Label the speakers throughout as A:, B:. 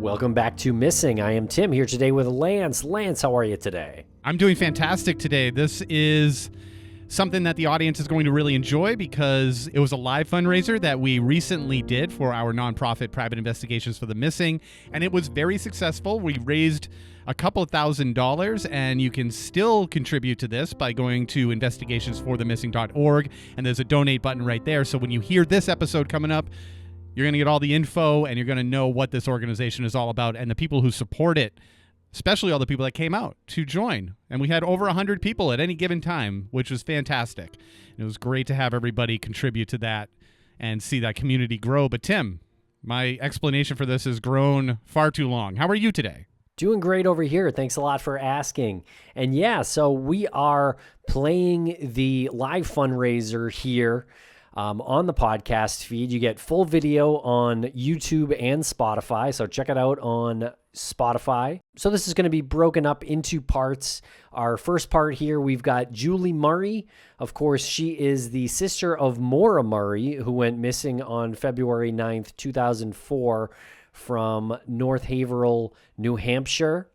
A: Welcome back to Missing. I am Tim here today with Lance. Lance, how are you today?
B: I'm doing fantastic today. This is something that the audience is going to really enjoy because it was a live fundraiser that we recently did for our nonprofit Private Investigations for the Missing, and it was very successful. We raised a couple $1,000, and you can still contribute to this by going to investigationsforthemissing.org, and there's a donate button right there. So when you hear this episode coming up, you're going to get all the info, and you're going to know what this organization is all about and the people who support it, especially all the people that came out to join. And we had over 100 people at any given time, which was fantastic. It was great to have everybody contribute to that and see that community grow. But Tim, my explanation for this has grown far too long. How are you today?
A: Doing great over here. Thanks a lot for asking. And yeah, so we are playing the live fundraiser here on the podcast feed. You get full video on YouTube and Spotify, so check it out on Spotify. So this is going to be broken up into parts. Our first part here, we've got Julie Murray. Of course, she is the sister of Maura Murray, who went missing on February 9th, 2004 from North Haverhill, New Hampshire.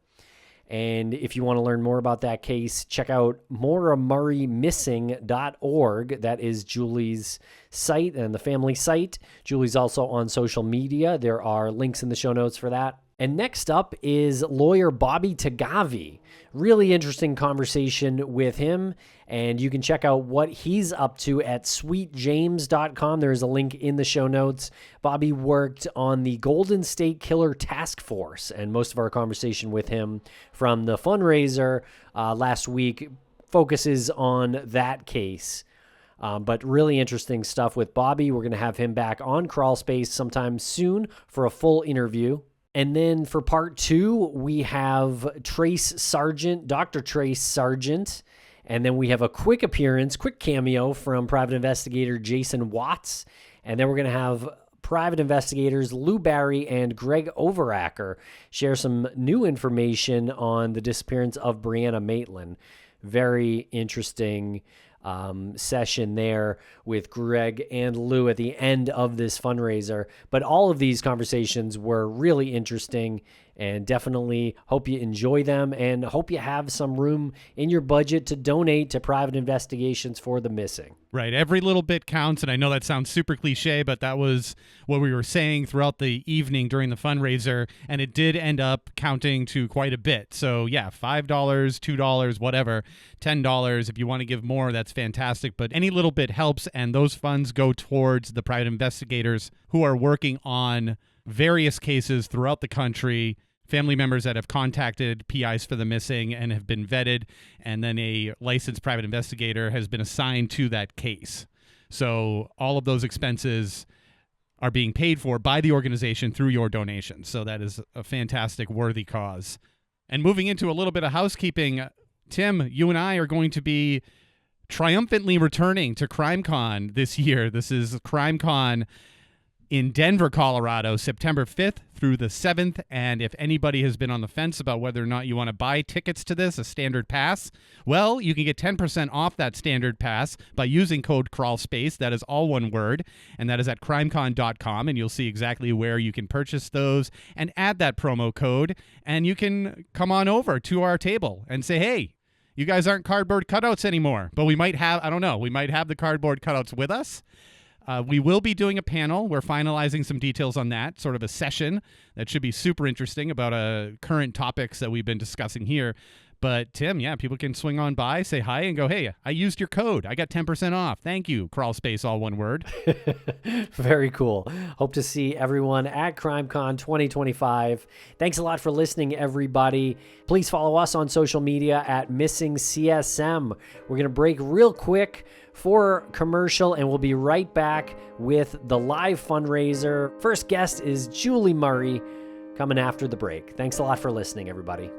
A: And if you want to learn more about that case, check out MauraMurrayMissing.org. That is Julie's site and the family site. Julie's also on social media. There are links in the show notes for that. And next up is lawyer Bobby Taghavi. Really interesting conversation with him, and you can check out what he's up to at sweetjames.com. There is a link in the show notes. Bobby worked on the Golden State Killer Task Force, and most of our conversation with him from the fundraiser last week focuses on that case. But really interesting stuff with Bobby. We're going to have him back on Crawlspace sometime soon for a full interview. And then for part two, we have Dr. Trace Sargent. And then we have a quick cameo from private investigator Jason Watts. And then we're going to have private investigators Lou Barry and Greg Overacker share some new information on the disappearance of Brianna Maitland. Very interesting session there with Greg and Lou at the end of this fundraiser. But all of these conversations were really interesting, and definitely hope you enjoy them and hope you have some room in your budget to donate to private investigations for the missing.
B: Right. Every little bit counts. And I know that sounds super cliche, but that was what we were saying throughout the evening during the fundraiser. And it did end up counting to quite a bit. So yeah, $5, $2, whatever, $10. If you want to give more, that's fantastic. But any little bit helps. And those funds go towards the private investigators who are working on various cases throughout the country, family members that have contacted PIs for the missing and have been vetted, and then a licensed private investigator has been assigned to that case. So all of those expenses are being paid for by the organization through your donation. So that is a fantastic, worthy cause. And moving into a little bit of housekeeping, Tim, you and I are going to be triumphantly returning to CrimeCon this year. This is CrimeCon in Denver, Colorado, September 5th through the 7th. And if anybody has been on the fence about whether or not you want to buy tickets to this, a standard pass, well, you can get 10% off that standard pass by using code Crawlspace. That is all one word, and that is at crimecon.com, and you'll see exactly where you can purchase those and add that promo code, and you can come on over to our table and say, hey, you guys aren't cardboard cutouts anymore, but we might have, we might have the cardboard cutouts with us. We will be doing a panel. We're finalizing some details on that, sort of a session that should be super interesting about current topics that we've been discussing here. But Tim, yeah, people can swing on by, say hi, and go, hey, I used your code. I got 10% off. Thank you, Crawlspace, all one word.
A: Very cool. Hope to see everyone at CrimeCon 2025. Thanks a lot for listening, everybody. Please follow us on social media at MissingCSM. We're going to break real quick for commercial, and we'll be right back with the live fundraiser. First guest is Julie Murray coming after the break. Thanks a lot for listening, everybody.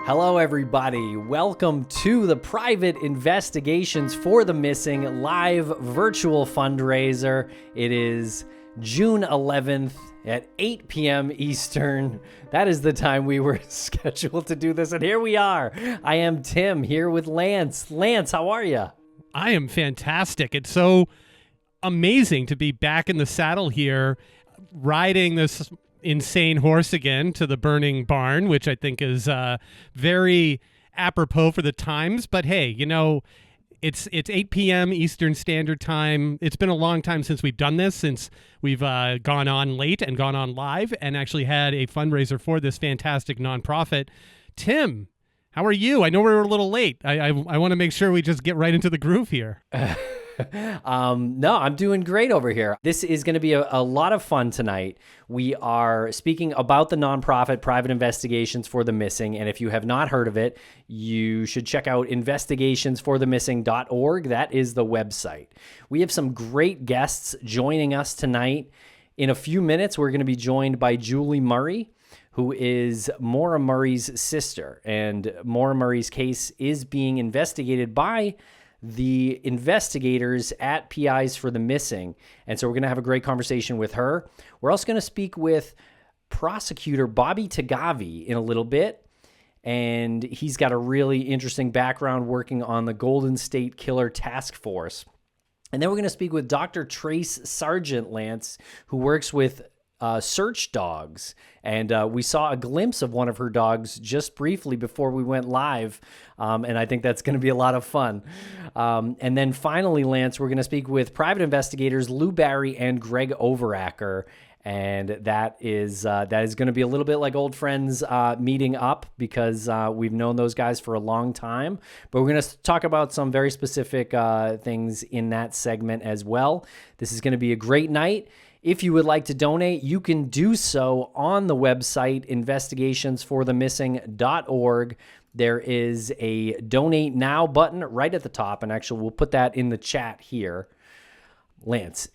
A: Hello, everybody. Welcome to the Private Investigations for the Missing live virtual fundraiser. It is June 11th at 8 p.m. Eastern. That is the time we were scheduled to do this, and here we are. I am Tim here with Lance. Lance, how are you?
B: I am fantastic. It's so amazing to be back in the saddle here, riding this insane horse again to the burning barn, which I think is very apropos for the times. But hey, you know, it's 8 p.m. Eastern Standard Time. It's been a long time since we've done this, since we've gone on late and gone on live and actually had a fundraiser for this fantastic nonprofit. Tim, how are you? I know we're a little late. I want to make sure we just get right into the groove here.
A: No, I'm doing great over here. This is going to be a lot of fun tonight. We are speaking about the nonprofit Private Investigations for the Missing, and if you have not heard of it, you should check out investigationsforthemissing.org. That is the website. We have some great guests joining us tonight. In a few minutes, we're going to be joined by Julie Murray, who is Maura Murray's sister, and Maura Murray's case is being investigated by the investigators at PIs for the Missing. And so we're going to have a great conversation with her. We're also going to speak with prosecutor Bobby Taghavi in a little bit. And he's got a really interesting background working on the Golden State Killer Task Force. And then we're going to speak with Dr. Trace Sargent, Lance, who works with search dogs. And we saw a glimpse of one of her dogs just briefly before we went live. And I think that's going to be a lot of fun. And then finally, Lance, we're going to speak with private investigators Lou Barry and Greg Overacker. And that is going to be a little bit like old friends meeting up, because we've known those guys for a long time. But we're going to talk about some very specific things in that segment as well. This is going to be a great night. If you would like to donate, you can do so on the website, investigationsforthemissing.org. There is a Donate Now button right at the top, and actually we'll put that in the chat here. Lance.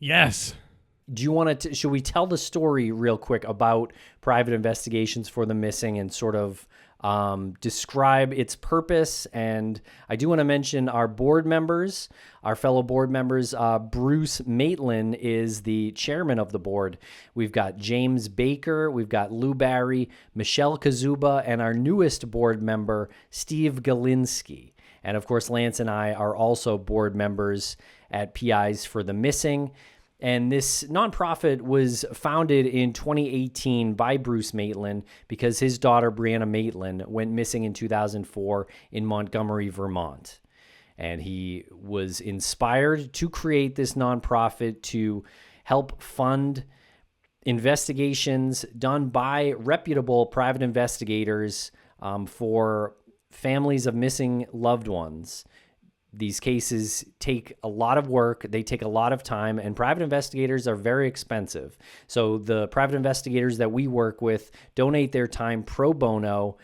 B: Yes.
A: Do you want to, should we tell the story real quick about Private Investigations for the Missing and sort of describe its purpose? And I do want to mention our board members, our fellow board members. Bruce Maitland is the chairman of the board. We've got James Baker, we've got Lou Barry, Michelle Kazuba, and our newest board member, Steve Galinsky. And of course, Lance and I are also board members at PIs for the Missing. And this nonprofit was founded in 2018 by Bruce Maitland because his daughter, Brianna Maitland, went missing in 2004 in Montgomery, Vermont. And he was inspired to create this nonprofit to help fund investigations done by reputable private investigators for families of missing loved ones. These cases take a lot of work, they take a lot of time, and private investigators are very expensive. So the private investigators that we work with donate their time pro bono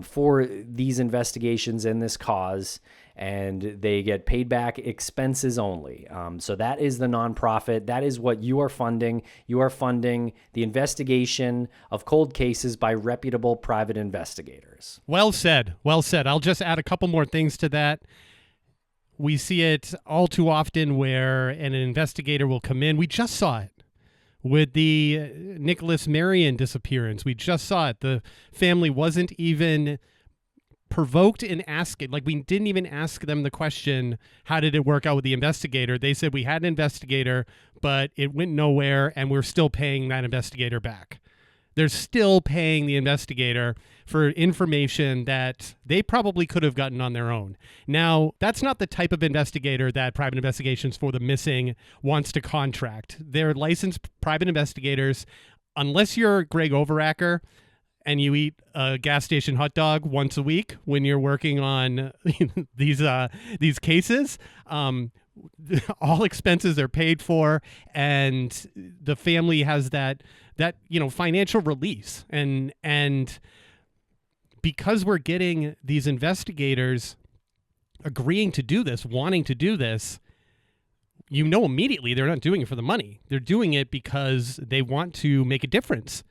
A: for these investigations and this cause, and they get paid back expenses only. So that is the nonprofit. That is what you are funding. You are funding the investigation of cold cases by reputable private investigators.
B: Well said. Well said. I'll just add a couple more things to that. We see it all too often where an investigator will come in. We just saw it with the Nicholas Marion disappearance. We just saw it. The family wasn't even provoked in asking. Like, we didn't even ask them the question, how did it work out with the investigator? They said we had an investigator, but it went nowhere, and we're still paying that investigator back. They're still paying the investigator for information that they probably could have gotten on their own. Now, that's not the type of investigator that Private Investigations for the Missing wants to contract. They're licensed private investigators. Unless you're Greg Overacker and you eat a gas station hot dog once a week when you're working on these cases, all expenses are paid for, and the family has that financial release. And because we're getting these investigators agreeing to do this, wanting to do this, immediately they're not doing it for the money. They're doing it because they want to make a difference.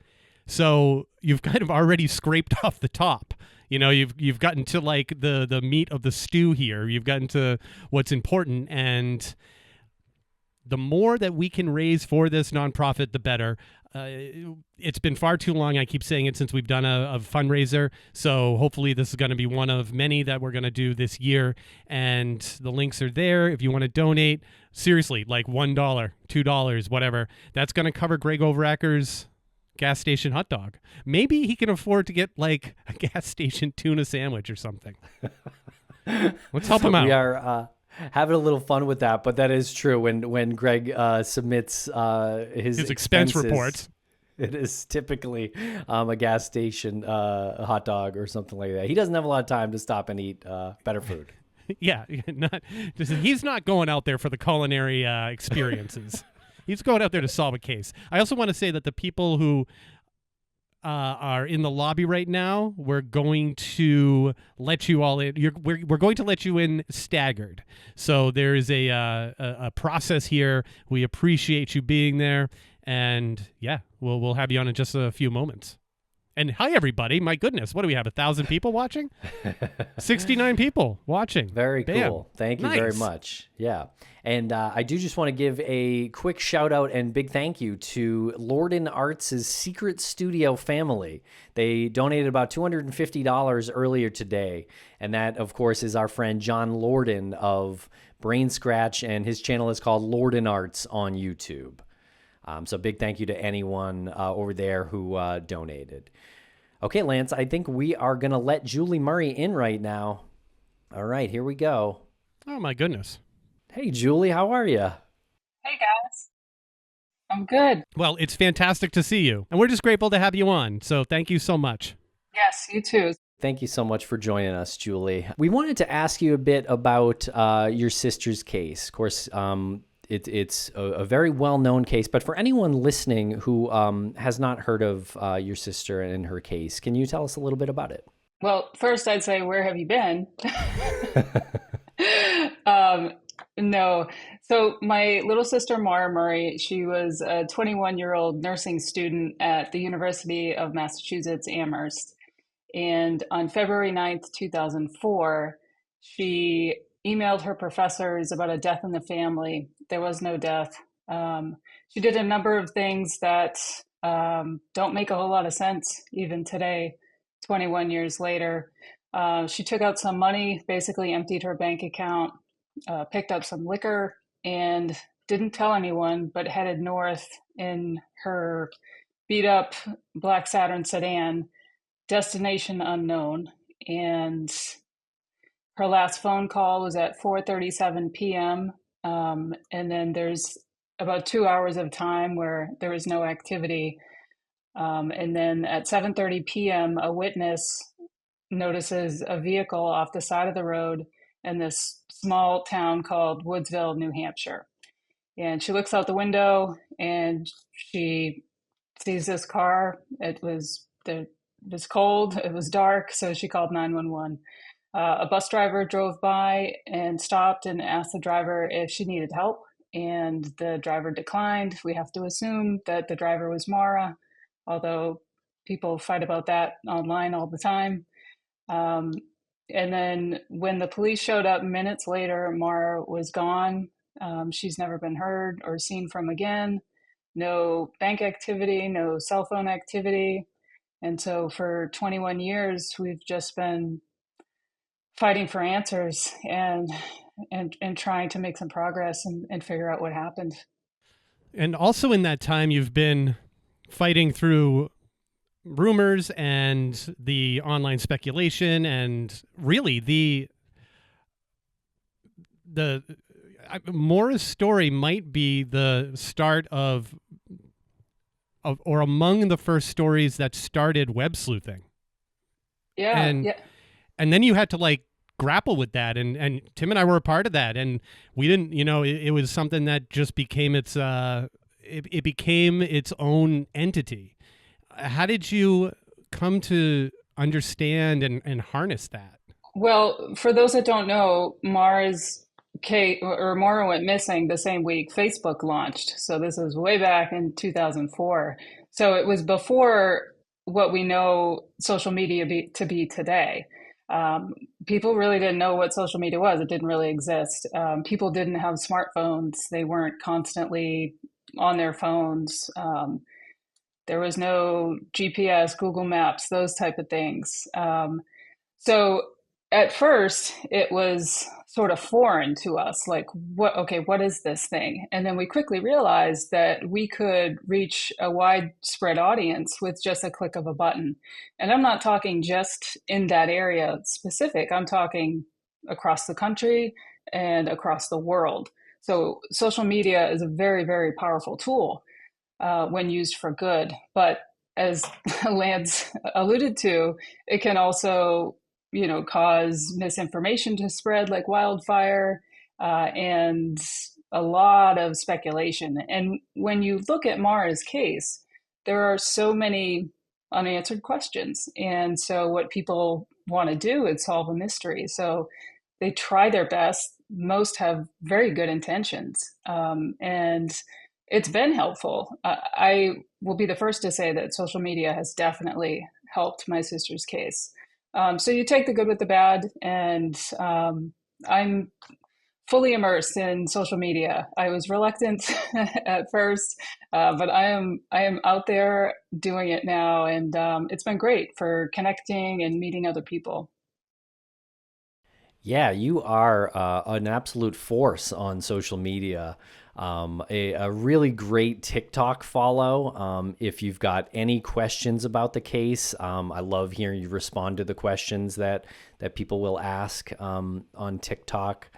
B: So you've kind of already scraped off the top. You've gotten to like the meat of the stew here. You've gotten to what's important, and the more that we can raise for this nonprofit, the better. It's been far too long. I keep saying it since we've done a fundraiser. So hopefully this is going to be one of many that we're going to do this year. And the links are there if you want to donate. Seriously, like $1, $2, whatever. That's going to cover Greg Overacker's gas station hot dog. Maybe he can afford to get like a gas station tuna sandwich or something. Let's help him out.
A: We are having a little fun with that, but that is true. When Greg submits his
B: expense reports,
A: it is typically a gas station hot dog or something like that. He doesn't have a lot of time to stop and eat better food.
B: Yeah, he's not going out there for the culinary experiences. He's going out there to solve a case. I also want to say that the people who are in the lobby right now, we're going to let you all in. We're going to let you in staggered. So there is a process here. We appreciate you being there, and yeah, we'll have you on in just a few moments. And hi, everybody. My goodness, what do we have, 1,000 people watching? 69 people watching.
A: Very
B: Bam.
A: cool. Thank you very much. Yeah. And I do just want to give a quick shout out and big thank you to Lorden Arts' Secret Studio family. They donated about $250 earlier today. And that, of course, is our friend John Lorden of Brain Scratch, and his channel is called Lorden Arts on YouTube. So big thank you to anyone over there who donated. Okay, Lance, I think we are going to let Julie Murray in right now. All right, here we go.
B: Oh, my goodness.
A: Hey, Julie, how are you?
C: Hey, guys. I'm good.
B: Well, it's fantastic to see you. And we're just grateful to have you on. So thank you so much.
C: Yes, you too.
A: Thank you so much for joining us, Julie. We wanted to ask you a bit about your sister's case. Of course, it's a very well-known case, but for anyone listening who has not heard of your sister and her case, can you tell us a little bit about it?
C: Well, first I'd say, where have you been? No. So my little sister, Maura Murray, she was a 21-year-old nursing student at the University of Massachusetts, Amherst. And on February 9th, 2004, she emailed her professors about a death in the family. There was no death. She did a number of things that don't make a whole lot of sense even today, 21 years later. She took out some money, basically emptied her bank account, picked up some liquor, and didn't tell anyone, but headed north in her beat up black Saturn sedan, destination unknown. And her last phone call was at 4:37 p.m. And then there's about 2 hours of time where there was no activity. And then at 7:30 p.m., a witness notices a vehicle off the side of the road in this small town called Woodsville, New Hampshire. And she looks out the window and she sees this car. It was cold, it was dark, so she called 911. A bus driver drove by and stopped and asked the driver if she needed help, and the driver declined. We have to assume that the driver was Maura, although people fight about that online all the time. And then when the police showed up minutes later, Maura was gone. She's never been heard or seen from again. No bank activity, no cell phone activity. And so for 21 years, we've just been fighting for answers and trying to make some progress and figure out what happened.
B: And also in that time, you've been fighting through rumors and the online speculation, and really the Maura's story might be the start of or among the first stories that started web sleuthing.
C: Yeah.
B: And then you had to like grapple with that, and Tim and I were a part of that, and we didn't, it was something that just became it became its own entity. How did you come to understand and harness that?
C: Well, for those that don't know, Maura went missing the same week Facebook launched. So this was way back in 2004. So it was before what we know social media to be today. People really didn't know what social media was. It didn't really exist. People didn't have smartphones. They weren't constantly on their phones. There was no GPS, Google Maps, those type of things. So at first, it was sort of foreign to us, like, what is this thing? And then we quickly realized that we could reach a widespread audience with just a click of a button. And I'm not talking just in that area specific, I'm talking across the country and across the world. So social media is a very, very powerful tool when used for good. But as Lance alluded to, it can also, cause misinformation to spread like wildfire, and a lot of speculation. And when you look at Maura's case, there are so many unanswered questions. And so what people want to do is solve a mystery. So they try their best. Most have very good intentions. And it's been helpful. I will be the first to say that social media has definitely helped my sister's case. So you take the good with the bad, and I'm fully immersed in social media. I was reluctant at first, but I am out there doing it now, and it's been great for connecting and meeting other people.
A: Yeah, you are an absolute force on social media. A really great TikTok follow. If you've got any questions about the case, I love hearing you respond to the questions that people will ask on TikTok.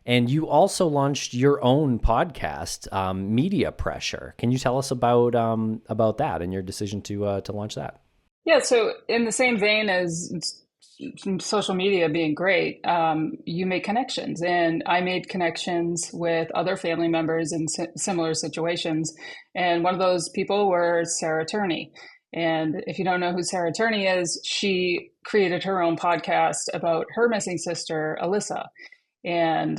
A: And you also launched your own podcast, Media Pressure. Can you tell us about that and your decision to launch that?
C: Yeah, so in the same vein as social media being great, you make connections. And I made connections with other family members in similar situations. And one of those people were Sarah Turney. And if you don't know who Sarah Turney is, she created her own podcast about her missing sister, Alyssa. And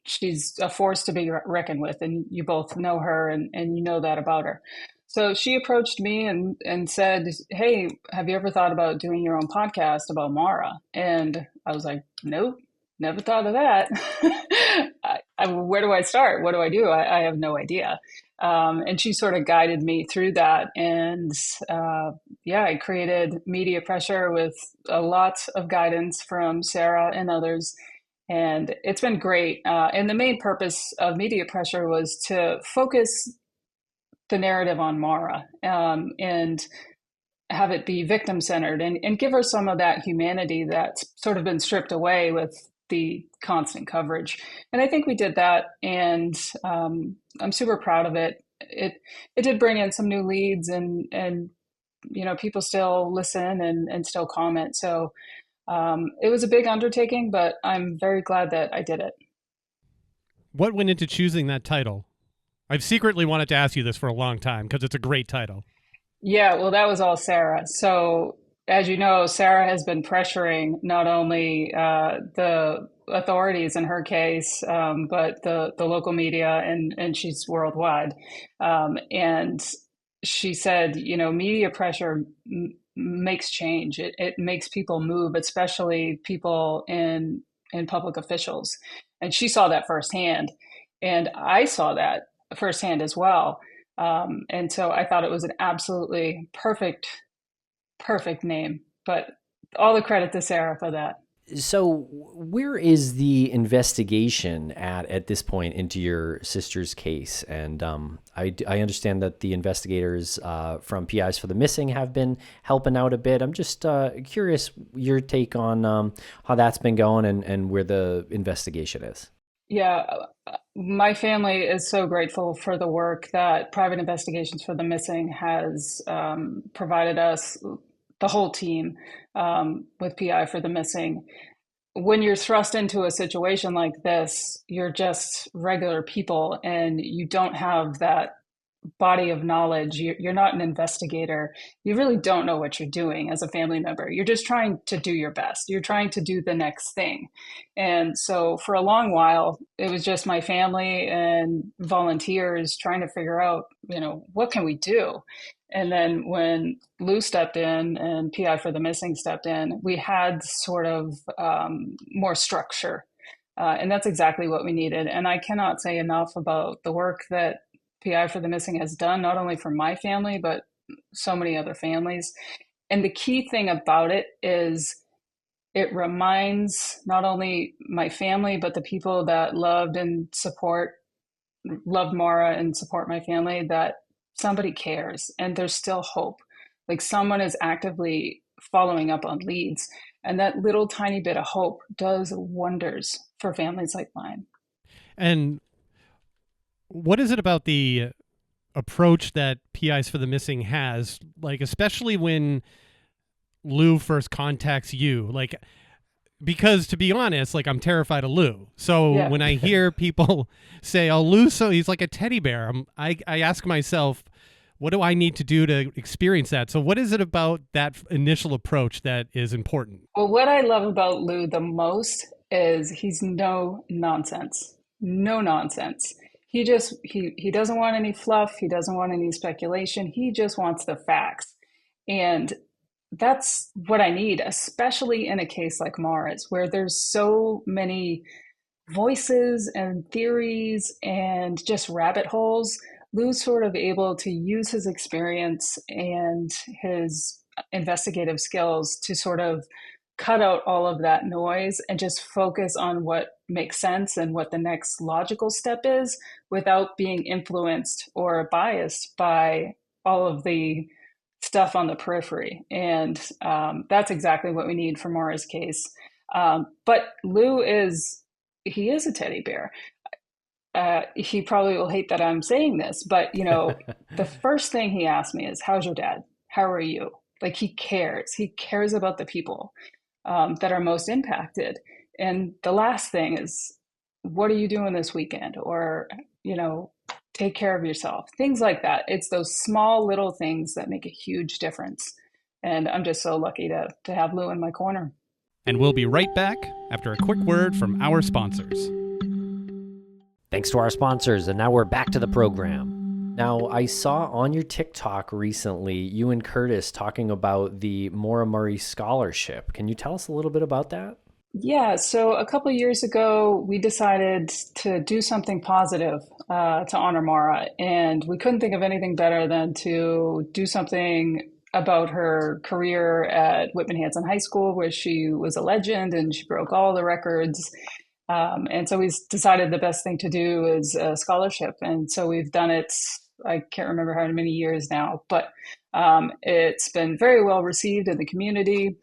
C: she's a force to be reckoned with. And you both know her, and you know that about her. So she approached me and said, "Hey, have you ever thought about doing your own podcast about Maura?" And I was like, "Nope, never thought of that." Where do I start? What do I do? I have no idea. And she sort of guided me through that. And yeah, I created Media Pressure with a lot of guidance from Sarah and others. And it's been great. And the main purpose of Media Pressure was to focus the narrative on Maura, and have it be victim centered, and give her some of that humanity that's sort of been stripped away with the constant coverage. And I think we did that, and I'm super proud of it. It did bring in some new leads, and people still listen and still comment. So it was a big undertaking, but I'm very glad that I did it.
B: What went into choosing that title? I've secretly wanted to ask you this for a long time because it's a great title.
C: Yeah, well, that was all Sarah. So, as you know, Sarah has been pressuring not only the authorities in her case, but the local media, and she's worldwide. And she said, media pressure makes change. It makes people move, especially people in public officials. And she saw that firsthand. And I saw that firsthand as well. And so I thought it was an absolutely perfect name. But all the credit to Sarah for that.
A: So, where is the investigation at this point into your sister's case? And I understand that the investigators from PIs for the Missing have been helping out a bit. I'm just curious your take on how that's been going and where the investigation is.
C: Yeah, my family is so grateful for the work that Private Investigations for the Missing has provided us, the whole team, with PI for the Missing. When you're thrust into a situation like this, you're just regular people, and you don't have that body of knowledge. You're not an investigator. You really don't know what you're doing as a family member. You're just trying to do your best. You're trying to do the next thing. And so for a long while, it was just my family and volunteers trying to figure out, what can we do? And then when Lou stepped in and PI for the Missing stepped in, we had sort of more structure. And that's exactly what we needed. And I cannot say enough about the work that PI for the Missing has done, not only for my family, but so many other families. And the key thing about it is it reminds not only my family, but the people that loved Maura and support my family, that somebody cares and there's still hope. Like someone is actively following up on leads. And that little tiny bit of hope does wonders for families like mine.
B: And what is it about the approach that PIs for the Missing has, like, especially when Lou first contacts you? Like, because to be honest, like, I'm terrified of Lou. So when I hear people say, oh, Lou, so he's like a teddy bear, I ask myself, what do I need to do to experience that? So what is it about that initial approach that is important?
C: Well, what I love about Lou the most is he's no nonsense. No nonsense. He doesn't want any fluff. He doesn't want any speculation. He just wants the facts. And that's what I need, especially in a case like Maura's, where there's so many voices and theories and just rabbit holes. Lou's sort of able to use his experience and his investigative skills to sort of cut out all of that noise and just focus on what makes sense and what the next logical step is without being influenced or biased by all of the stuff on the periphery. And that's exactly what we need for Maura's case. But Lou he is a teddy bear. He probably will hate that I'm saying this, but the first thing he asked me is, how's your dad? How are you? Like, he cares about the people that are most impacted. And the last thing is, what are you doing this weekend? Or, take care of yourself, things like that. It's those small little things that make a huge difference. And I'm just so lucky to have Lou in my corner.
B: And we'll be right back after a quick word from our sponsors.
A: Thanks to our sponsors, and now we're back to the program. Now, I saw on your TikTok recently you and Curtis talking about the Maura Murray Scholarship. Can you tell us a little bit about that?
C: Yeah, so a couple of years ago, we decided to do something positive to honor Maura, and we couldn't think of anything better than to do something about her career at Whitman-Hanson High School, where she was a legend and she broke all the records. And so we decided the best thing to do is a scholarship. And so we've done it, I can't remember how many years now, but it's been very well received in the community.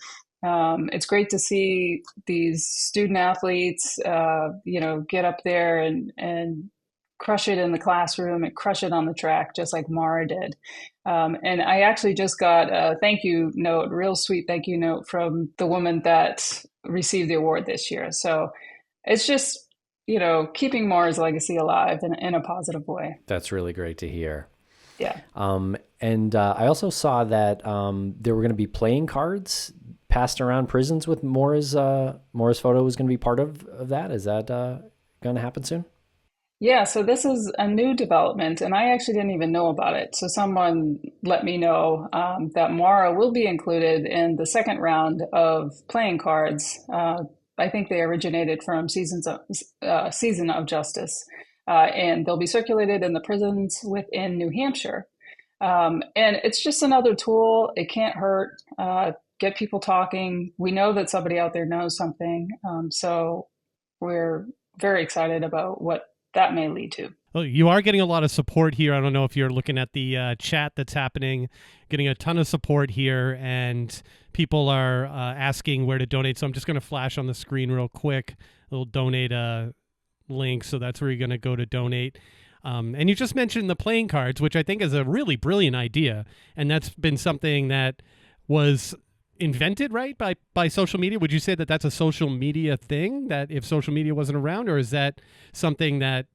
C: It's great to see these student athletes, get up there and crush it in the classroom and crush it on the track, just like Maura did. And I actually just got a real sweet thank you note from the woman that received the award this year. So it's just, keeping Maura's legacy alive in a positive way.
A: That's really great to hear.
C: Yeah.
A: And I also saw that there were going to be playing cards passed around prisons with Maura's photo was going to be part of that. Is that going to happen soon?
C: Yeah, so this is a new development, and I actually didn't even know about it. So someone let me know that Maura will be included in the second round of playing cards. I think they originated from Season of Justice, and they'll be circulated in the prisons within New Hampshire. And it's just another tool. It can't hurt. Get people talking. We know that somebody out there knows something. So we're very excited about what that may lead to.
B: Well, you are getting a lot of support here. I don't know if you're looking at the chat that's happening, getting a ton of support here, and people are asking where to donate. So I'm just going to flash on the screen real quick, a little donate link. So that's where you're going to go to donate. And you just mentioned the playing cards, which I think is a really brilliant idea. And that's been something that was invented, right, by social media. Would you say that that's a social media thing, that if social media wasn't around, or is that something that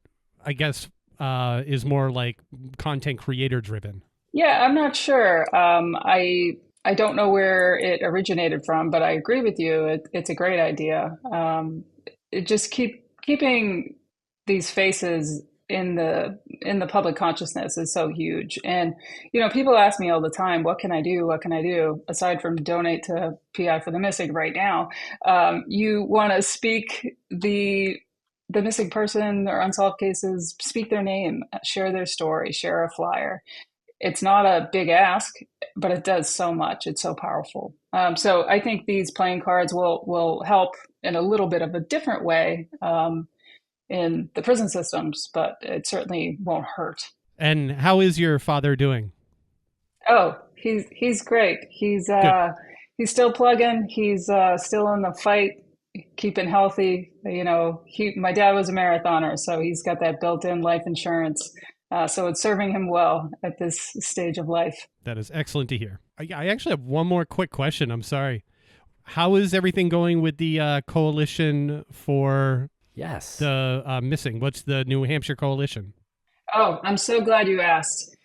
B: I guess is more like content creator driven?
C: Yeah, I'm not sure. I don't know where it originated from, but I agree with you. It's a great idea. It just keeping these faces in the public consciousness is so huge. And people ask me all the time, what can I do, what can I do aside from donate to PI for the Missing right now? You want to speak the missing person or unsolved cases, speak their name, share their story, share a flyer. It's not a big ask, but it does so much. It's so powerful. So I think these playing cards will help in a little bit of a different way in the prison systems, but it certainly won't hurt.
B: And how is your father doing?
C: Oh, he's great. He's still plugging. He's still in the fight, keeping healthy. My dad was a marathoner, so he's got that built-in life insurance. So it's serving him well at this stage of life.
B: That is excellent to hear. I actually have one more quick question. I'm sorry. How is everything going with the coalition for the missing? What's the New Hampshire coalition?
C: Oh, I'm so glad you asked.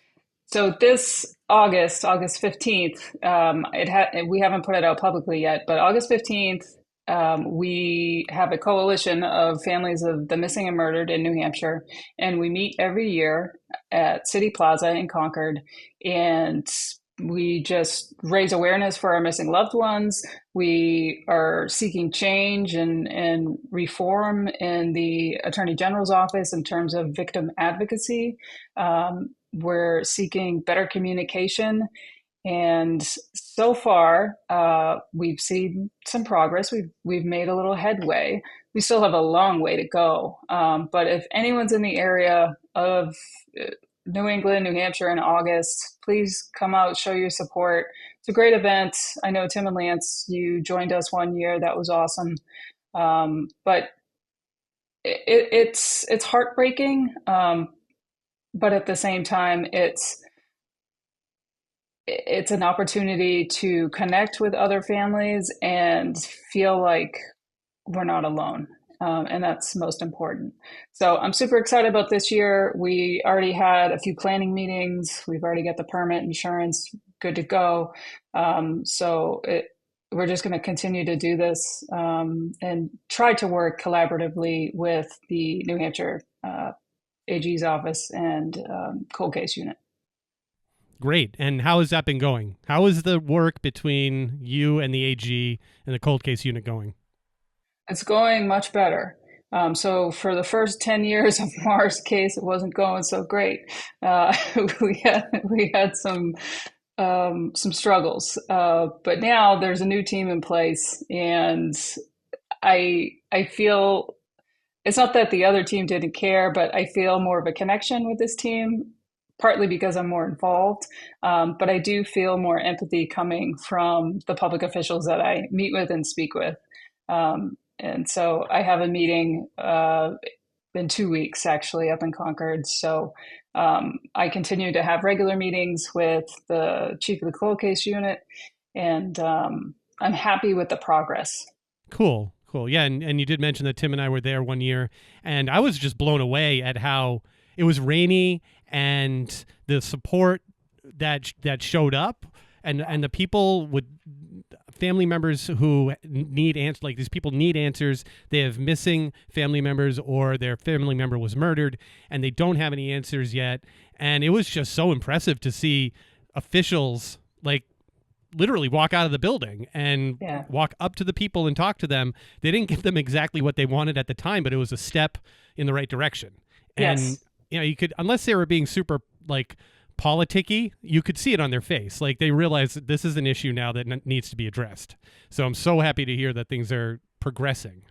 C: So this August 15th, we haven't put it out publicly yet, but August 15th, we have a coalition of families of the missing and murdered in New Hampshire, and we meet every year at City Plaza in Concord, and we just raise awareness for our missing loved ones. We are seeking change and reform in the Attorney General's office in terms of victim advocacy. We're seeking better communication. And so far, we've seen some progress. We've made a little headway. We still have a long way to go. But if anyone's in the area of New England, New Hampshire in August, please come out, show your support. It's a great event. I know Tim and Lance, you joined us one year. That was awesome. But it's heartbreaking. But at the same time, it's an opportunity to connect with other families and feel like we're not alone. And that's most important. So I'm super excited about this year. We already had a few planning meetings. We've already got the permit, insurance, good to go. We're just going to continue to do this and try to work collaboratively with the New Hampshire AG's office and cold case unit.
B: Great. And how has that been going? How is the work between you and the AG and the cold case unit going?
C: It's going much better. So for the first 10 years of Maura's case, it wasn't going so great. We had some struggles, but now there's a new team in place, and I feel it's not that the other team didn't care, but I feel more of a connection with this team, partly because I'm more involved. But I do feel more empathy coming from the public officials that I meet with and speak with. And so I have a meeting in 2 weeks, actually, up in Concord. So I continue to have regular meetings with the chief of the cold case unit, and I'm happy with the progress.
B: Cool. Yeah, and you did mention that Tim and I were there one year, and I was just blown away at how it was rainy and the support that showed up, and the people family members who need answers, like these people need answers. They have missing family members, or their family member was murdered and they don't have any answers yet. And it was just so impressive to see officials like literally walk out of the building and walk up to the people and talk to them. They didn't give them exactly what they wanted at the time, but it was a step in the right direction. And you could, unless they were being super like politicky, you could see it on their face. Like they realize that this is an issue now that needs to be addressed. So I'm so happy to hear that things are progressing.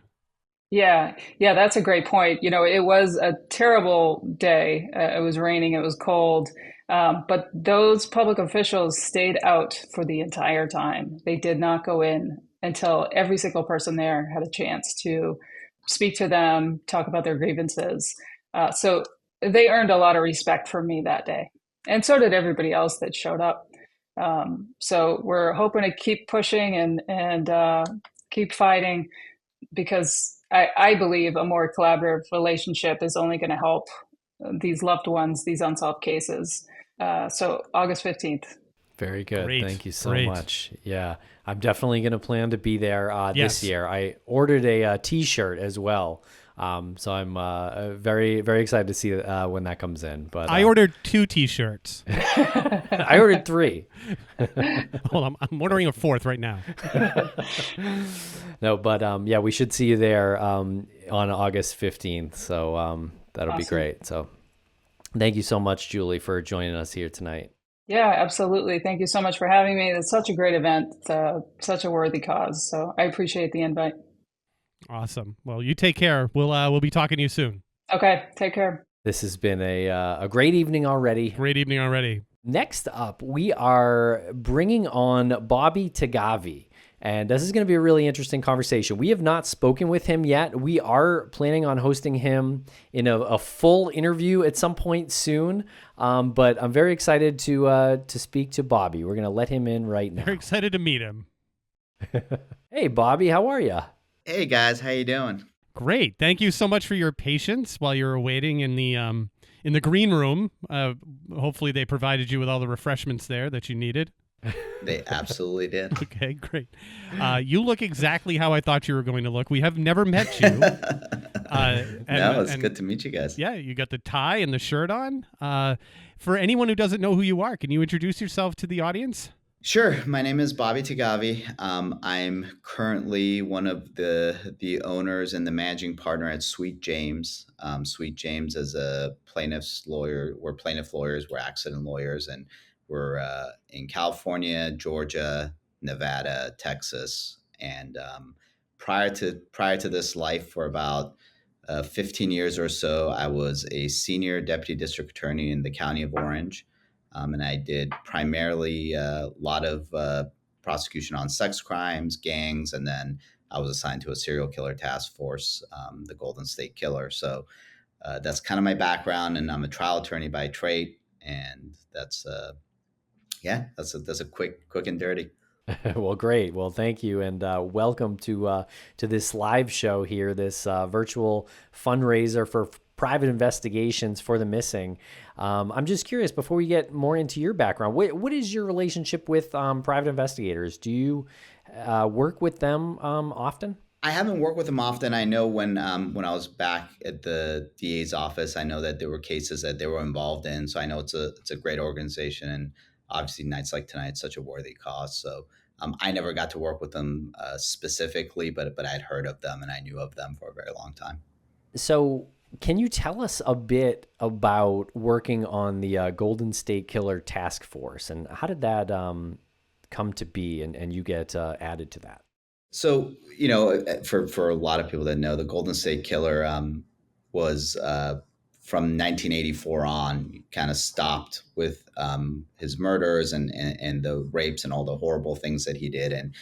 C: Yeah, that's a great point. It was a terrible day. It was raining, it was cold. But those public officials stayed out for the entire time. They did not go in until every single person there had a chance to speak to them, talk about their grievances. So they earned a lot of respect from me that day. And so did everybody else that showed up. So we're hoping to keep pushing and keep fighting, because I believe a more collaborative relationship is only going to help these loved ones, these unsolved cases. So August 15th.
A: Very good.
B: Great.
A: Thank you so much. Yeah, I'm definitely going to plan to be there this year. I ordered a T-shirt as well. So I'm very, very excited to see when that comes in. But
B: I ordered 2 T-shirts.
A: I ordered 3.
B: Hold on, I'm ordering a 4th right now.
A: No, but yeah, we should see you there on August 15th. So that'll be
C: Awesome.
A: great. So thank you so much, Julie, for joining us here tonight.
C: Yeah, absolutely. Thank you so much for having me. It's such a great event, such a worthy cause. So I appreciate the invite.
B: Awesome. Well, you take care. We'll be talking to you soon.
C: Okay, take care.
A: This has been a great evening already.
B: Great evening already.
A: Next up, we are bringing on Bobby Taghavi. And this is going to be a really interesting conversation. We have not spoken with him yet. We are planning on hosting him in a full interview at some point soon. But I'm very excited to speak to Bobby. We're going to let him in right now.
B: Very excited to meet him.
A: Hey, Bobby, how are you?
D: Hey guys, how you doing?
B: Great. Thank you so much for your patience while you were waiting in the green room. Hopefully they provided you with all the refreshments there that you needed.
D: They absolutely did.
B: Okay, great. You look exactly how I thought you were going to look. We have never met you.
D: It's good to meet you guys.
B: Yeah, you got the tie and the shirt on. For anyone who doesn't know who you are, can you introduce yourself to the audience?
D: Sure. My name is Bobby Taghavi. I'm currently one of the owners and the managing partner at Sweet James. Sweet James is a plaintiff's lawyer. We're plaintiff lawyers. We're accident lawyers, and we're in California, Georgia, Nevada, Texas. And prior to this life, for about 15 years or so, I was a senior deputy district attorney in the county of Orange. And I did primarily a lot of prosecution on sex crimes, gangs, and then I was assigned to a serial killer task force, the Golden State Killer. So that's kind of my background, and I'm a trial attorney by trade. And that's a quick and dirty.
A: Well, great. Well, thank you, and welcome to this live show here, this virtual fundraiser for private investigations for the missing. I'm just curious, before we get more into your background, what is your relationship with private investigators? Do you work with them often?
D: I haven't worked with them often. I know when I was back at the DA's office, I know that there were cases that they were involved in. So I know it's a great organization, and obviously nights like tonight, such a worthy cause. So I never got to work with them specifically, but I'd heard of them and I knew of them for a very long time.
A: So can you tell us a bit about working on the Golden State Killer Task Force, and how did that come to be, and you get added to that?
D: So, for a lot of people that know, the Golden State Killer was from 1984 on, kind of stopped with his murders and the rapes and all the horrible things that he did. And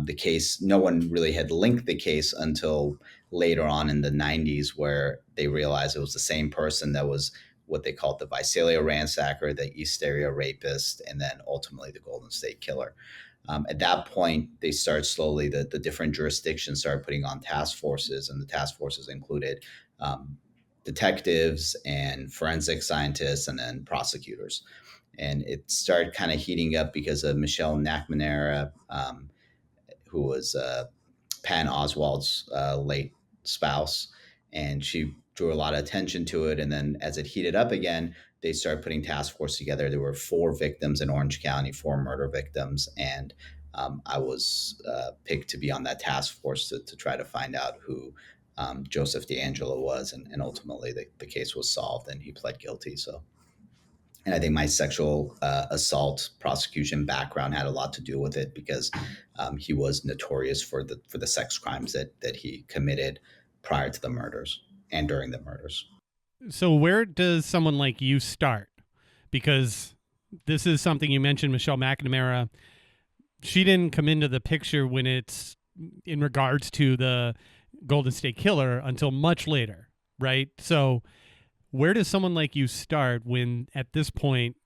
D: the case, no one really had linked the case until later on in the 90s, where they realized it was the same person that was what they called the Visalia ransacker, the East Area rapist, and then ultimately the Golden State Killer. At that point, they started slowly, the different jurisdictions started putting on task forces, and the task forces included detectives and forensic scientists and then prosecutors. And it started kind of heating up because of Michelle McNamara, who was Patton Oswalt's late spouse. And she drew a lot of attention to it. And then as it heated up again, they started putting task force together. There were 4 victims in Orange County, 4 murder victims. And I was picked to be on that task force to try to find out who Joseph DeAngelo was. And ultimately the case was solved and he pled guilty. So, and I think my sexual assault prosecution background had a lot to do with it, because he was notorious for the sex crimes that he committed prior to the murders and during the murders.
B: So where does someone like you start? Because this is something you mentioned, Michelle McNamara. She didn't come into the picture when it's in regards to the Golden State Killer until much later, right? So where does someone like you start when at this point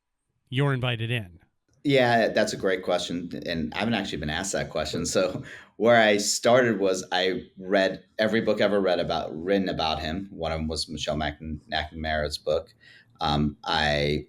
B: you're invited in?
D: Yeah, that's a great question. And I haven't actually been asked that question. So where I started was I read every book ever written about him. One of them was Michelle McNamara's book. I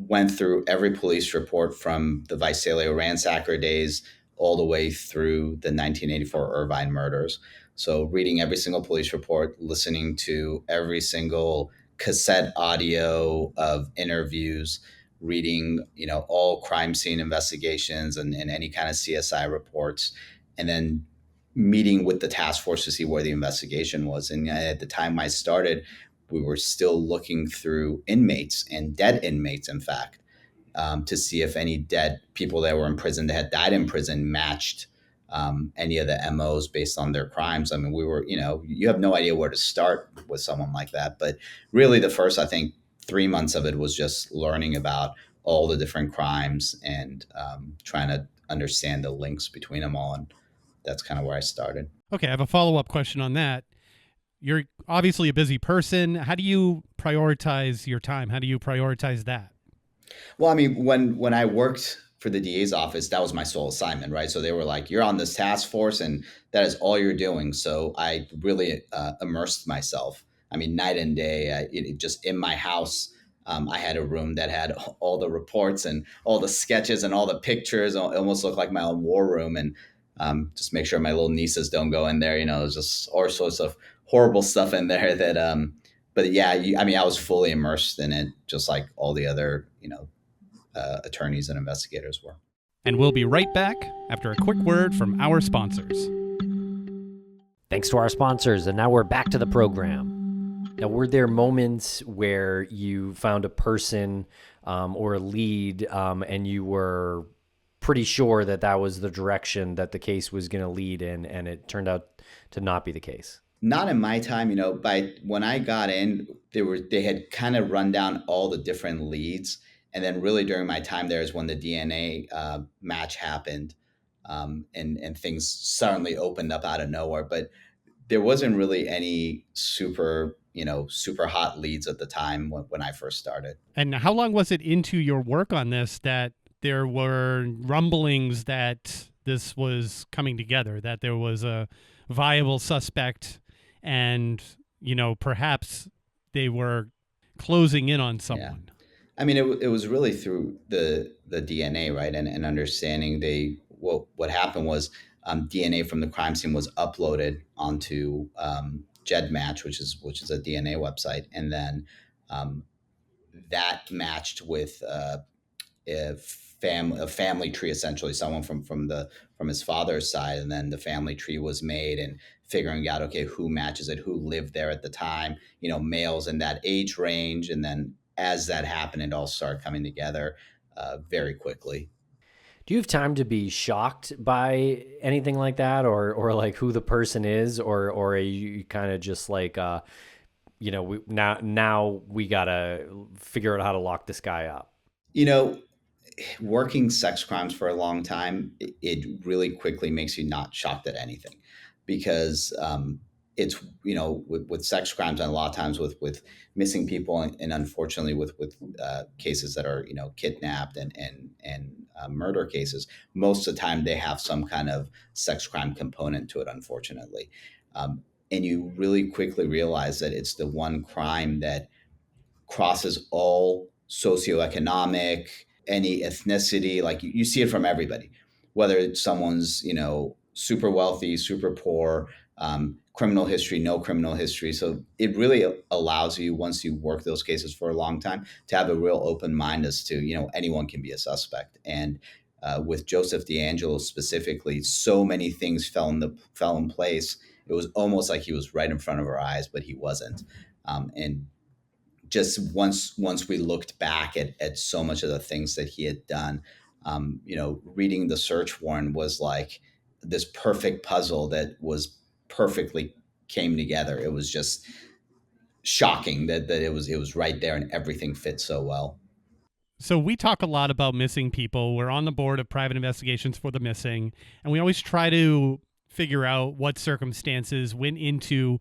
D: went through every police report from the Visalia ransacker days all the way through the 1984 Irvine murders. So reading every single police report, listening to every single cassette audio of interviews, reading, all crime scene investigations and any kind of CSI reports, and then meeting with the task force to see where the investigation was. And at the time I started, we were still looking through inmates and dead inmates, in fact, to see if any dead people that were in prison that had died in prison matched any of the MOs based on their crimes. I mean, we were, you have no idea where to start with someone like that. But really, the first, I think, 3 months of it was just learning about all the different crimes and trying to understand the links between them all. And that's kind of where I started.
B: Okay, I have a follow-up question on that. You're obviously a busy person. How do you prioritize your time? How do you prioritize that?
D: Well, I mean, when I worked for the DA's office, that was my sole assignment, right? So they were like, "You're on this task force, and that is all you're doing." So I really immersed myself. I mean, night and day. Just in my house, I had a room that had all the reports and all the sketches and all the pictures. It almost looked like my own war room, and just make sure my little nieces don't go in there. There's just all sorts of horrible stuff in there that. But yeah, I mean, I was fully immersed in it, just like all the other, attorneys and investigators were.
B: And we'll be right back after a quick word from our sponsors.
A: Thanks to our sponsors, and now we're back to the program. Now, were there moments where you found a person or a lead and you were pretty sure that that was the direction that the case was going to lead in, and it turned out to not be the case?
D: Not in my time, by when I got in, they had kind of run down all the different leads. And then really during my time there is when the DNA match happened, and things suddenly opened up out of nowhere. But there wasn't really any super hot leads at the time when I first started.
B: And how long was it into your work on this that there were rumblings that this was coming together, that there was a viable suspect and, perhaps they were closing in on someone?
D: Yeah. I mean, it was really through the DNA, right? And understanding what happened was DNA from the crime scene was uploaded onto GEDmatch, which is a DNA website. And then that matched with a family tree, essentially someone from his father's side. And then the family tree was made, and figuring out, okay, who matches it, who lived there at the time, males in that age range. And then as that happened, it all started coming together very quickly.
A: Do you have time to be shocked by anything like that, or like who the person is, or are you kind of just like, now we gotta figure out how to lock this guy up?
D: Working sex crimes for a long time, it really quickly makes you not shocked at anything, because it's with sex crimes, and a lot of times with missing people, and unfortunately with cases that are kidnapped and murder cases, most of the time they have some kind of sex crime component to it, unfortunately, and you really quickly realize that it's the one crime that crosses all socioeconomic, any ethnicity. Like you see it from everybody, whether someone's super wealthy, super poor, criminal history, no criminal history. So it really allows you, once you work those cases for a long time, to have a real open mind as to anyone can be a suspect. And with Joseph DeAngelo specifically, so many things fell in place. It was almost like he was right in front of our eyes, but he wasn't. And just once we looked back at so much of the things that he had done, reading the search warrant was like this perfect puzzle that was perfectly came together. It was just shocking that it was right there and everything fit so well.
B: So we talk a lot about missing people. We're on the board of private investigations for the missing, and we always try to figure out what circumstances went into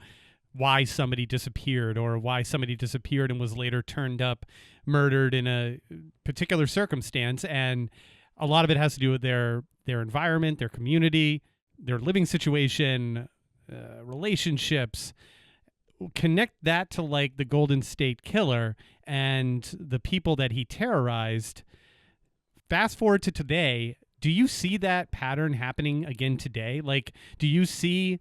B: why somebody disappeared, or why somebody disappeared and was later turned up murdered in a particular circumstance. And a lot of it has to do with their environment, their community, their living situation, relationships. Connect that to like the Golden State Killer and the people that he terrorized. Fast forward to today, do you see that pattern happening again today? Like, do you see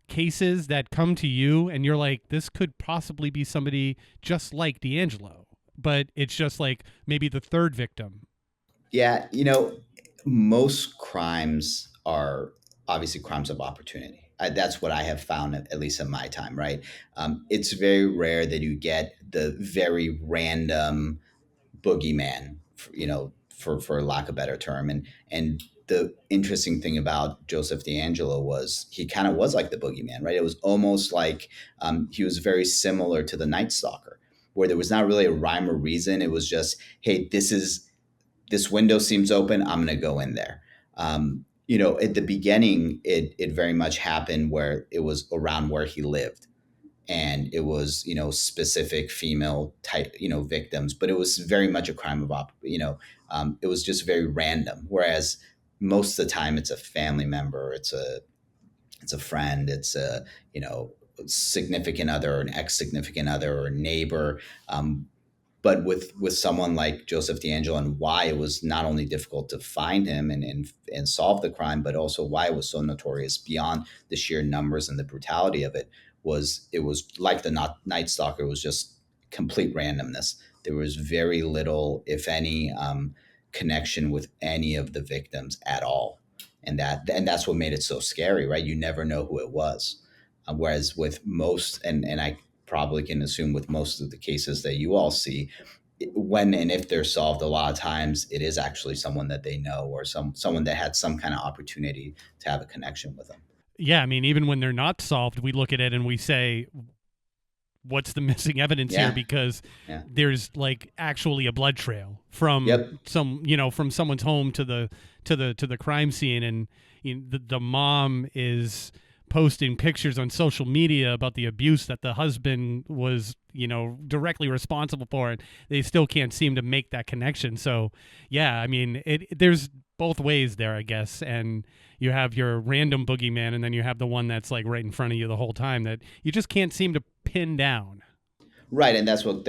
B: cases that come to you and you're like, this could possibly be somebody just like D'Angelo, but it's just like maybe the third victim?
D: Yeah, most crimes are obviously crimes of opportunity. That's what I have found, at least in my time, right? It's very rare that you get the very random boogeyman, for lack of a better term. And the interesting thing about Joseph D'Angelo was he kind of was like the boogeyman, right? It was almost like he was very similar to the Night Stalker, where there was not really a rhyme or reason. It was just, hey, this window seems open. I'm going to go in there. At the beginning, it very much happened where it was around where he lived, and it was specific female type victims, but it was very much a crime of it was just very random. Whereas most of the time, it's a family member, it's a friend, it's a significant other, or an ex significant other, or a neighbor. But with someone like Joseph D'Angelo, and why it was not only difficult to find him and solve the crime, but also why it was so notorious beyond the sheer numbers and the brutality of it, was like the Night Stalker. It was just complete randomness. There was very little, if any, connection with any of the victims at all, and that's what made it so scary, right? You never know who it was. Whereas with most, and I probably can assume with most of the cases that you all see, when and if they're solved, a lot of times it is actually someone that they know, or someone that had some kind of opportunity to have a connection with them.
B: Yeah, I mean, even when they're not solved, we look at it and we say, what's the missing evidence here? Because there's like actually a blood trail from from someone's home to the crime scene, and the mom is posting pictures on social media about the abuse that the husband was, directly responsible for, and they still can't seem to make that connection. So, yeah, I mean, there's both ways there, I guess. And you have your random boogeyman, and then you have the one that's like right in front of you the whole time that you just can't seem to pin down.
D: Right, and that's what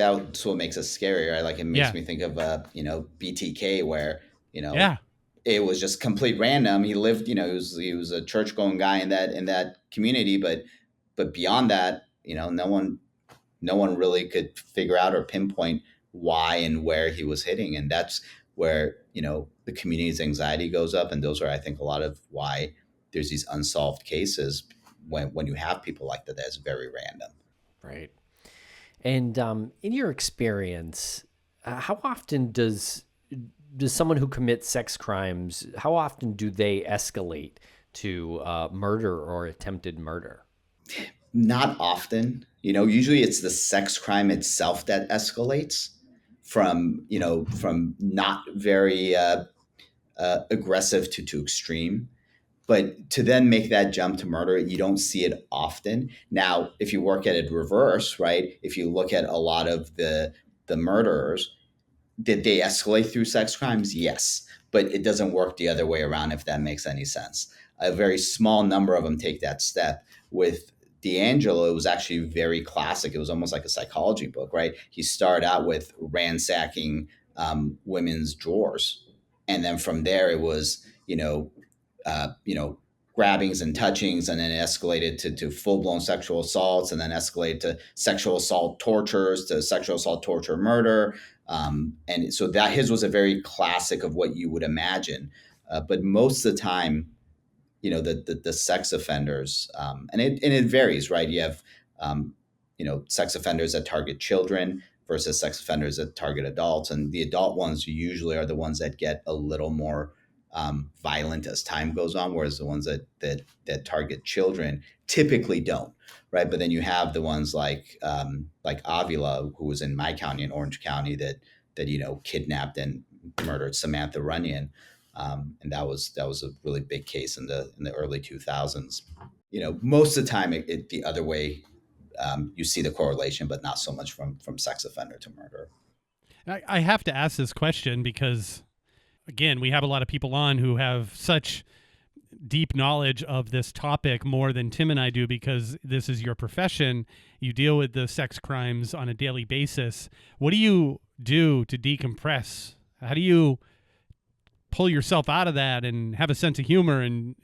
D: makes us scary, right? Like, it makes me think of BTK, where it was just complete random. He lived, he was a church going guy in that community, but beyond that, no one really could figure out or pinpoint why and where he was hitting, and that's where the community's anxiety goes up, and those are, I think, a lot of why there's these unsolved cases when you have people like that. That's very random,
A: right? And in your experience, how often does someone who commits sex crimes, how often do they escalate to murder or attempted murder?
D: Not often. Usually it's the sex crime itself that escalates from not very aggressive to extreme. But to then make that jump to murder, you don't see it often. Now, if you work at it reverse, right? If you look at a lot of the murderers, did they escalate through sex crimes? Yes. But it doesn't work the other way around, if that makes any sense. A very small number of them take that step. With D'Angelo, it was actually very classic. It was almost like a psychology book, right? He started out with ransacking women's drawers. And then from there, it was, grabbings and touchings, and then it escalated to full-blown sexual assaults, and then escalated to sexual assault tortures, to sexual assault torture murder. And so that his was a very classic of what you would imagine. But most of the time, the sex offenders, and it varies, right? You have, sex offenders that target children versus sex offenders that target adults. And the adult ones usually are the ones that get a little more violent as time goes on, whereas the ones that target children typically don't, right? But then you have the ones like Avila, who was in my county, in Orange County, that kidnapped and murdered Samantha Runyon, and that was a really big case in the early 2000s. Most of the time, it the other way. You see the correlation, but not so much from sex offender to murder.
B: I have to ask this question because, again, we have a lot of people on who have such deep knowledge of this topic, more than Tim and I do, because this is your profession. You deal with the sex crimes on a daily basis. What do you do to decompress? How do you pull yourself out of that and have a sense of humor? And,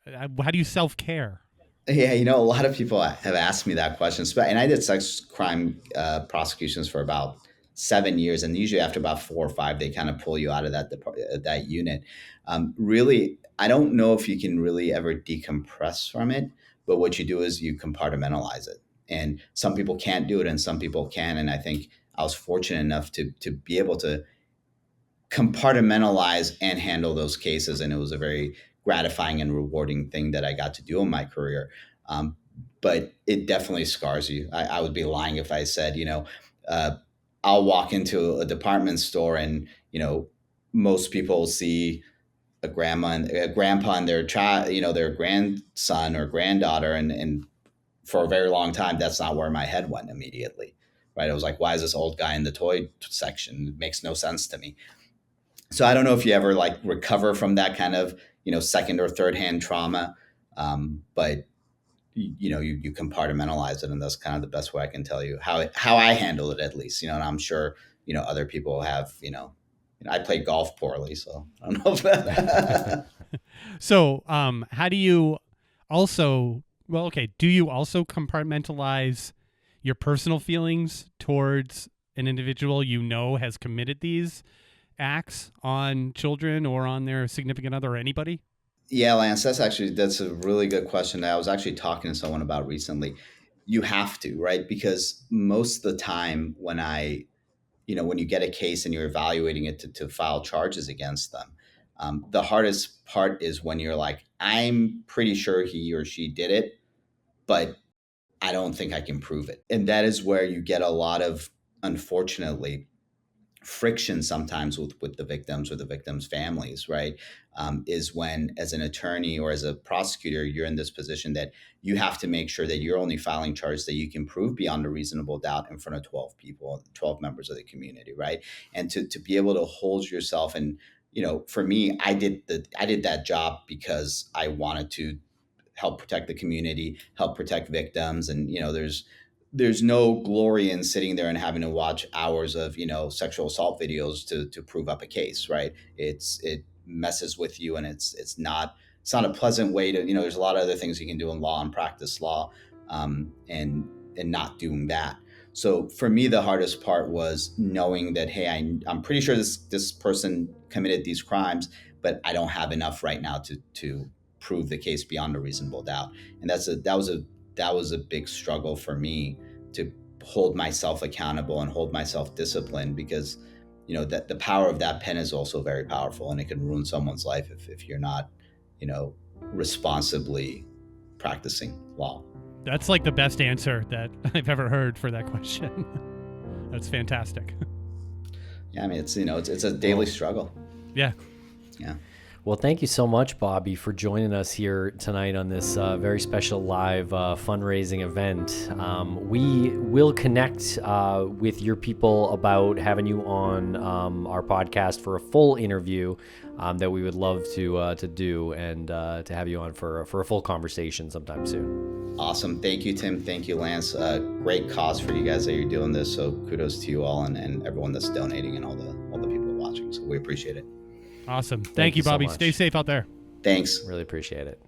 B: How do you self-care?
D: Yeah, a lot of people have asked me that question, and I did sex crime prosecutions for about 7 years, and usually after about 4 or 5, they kind of pull you out of that unit. Really, I don't know if you can really ever decompress from it, but what you do is you compartmentalize it, and some people can't do it, and some people can. And I think I was fortunate enough to be able to compartmentalize and handle those cases. And it was a very gratifying and rewarding thing that I got to do in my career. Um, but it definitely scars you. I would be lying if I said, uh, I'll walk into a department store and, most people see a grandma and a grandpa and their child, their grandson or granddaughter. And for a very long time, that's not where my head went immediately. Right. I was like, why is this old guy in the toy section? It makes no sense to me. So I don't know if you ever like recover from that kind of, second or third hand trauma. But you compartmentalize it, and that's kind of the best way I can tell you how I handle it, at least, and I'm sure, other people have, I play golf poorly, so I don't know if that.
B: So, how do you also, do you also compartmentalize your personal feelings towards an individual has committed these acts on children or on their significant other or anybody?
D: Yeah, Lance, that's a really good question that I was actually talking to someone about recently. You have to, right? Because most of the time when you get a case and you're evaluating it to file charges against them, the hardest part is when you're like, I'm pretty sure he or she did it, but I don't think I can prove it. And that is where you get a lot of, unfortunately, friction sometimes with the victims or the victims' families, right? Is when, as an attorney or as a prosecutor, you're in this position that you have to make sure that you're only filing charges that you can prove beyond a reasonable doubt in front of 12 people, 12 members of the community, right? And to be able to hold yourself, and for me, I did that job because I wanted to help protect the community, help protect victims. And, there's no glory in sitting there and having to watch hours of, sexual assault videos to prove up a case, right? It messes with you, and it's not a pleasant way to, there's a lot of other things you can do in law and practice law, and not doing that. So for me, the hardest part was knowing that, hey, I'm pretty sure this person committed these crimes, but I don't have enough right now to prove the case beyond a reasonable doubt. And that was a big struggle for me, to hold myself accountable and hold myself disciplined, because that the power of that pen is also very powerful, and it can ruin someone's life if you're not responsibly practicing law.
B: That's like the best answer that I've ever heard for that question. That's fantastic.
D: Yeah, I mean, it's a daily struggle.
B: Yeah.
A: Well, thank you so much, Bobby, for joining us here tonight on this very special live fundraising event. We will connect with your people about having you on our podcast for a full interview that we would love to do, and to have you on for a full conversation sometime soon.
D: Awesome. Thank you, Tim. Thank you, Lance. Great cause for you guys that you're doing this. So kudos to you all, and everyone that's donating, and all the people watching. So we appreciate it.
B: Awesome. Thank you, Bobby.
A: So much.
B: Stay safe out there.
D: Thanks.
A: Really appreciate it.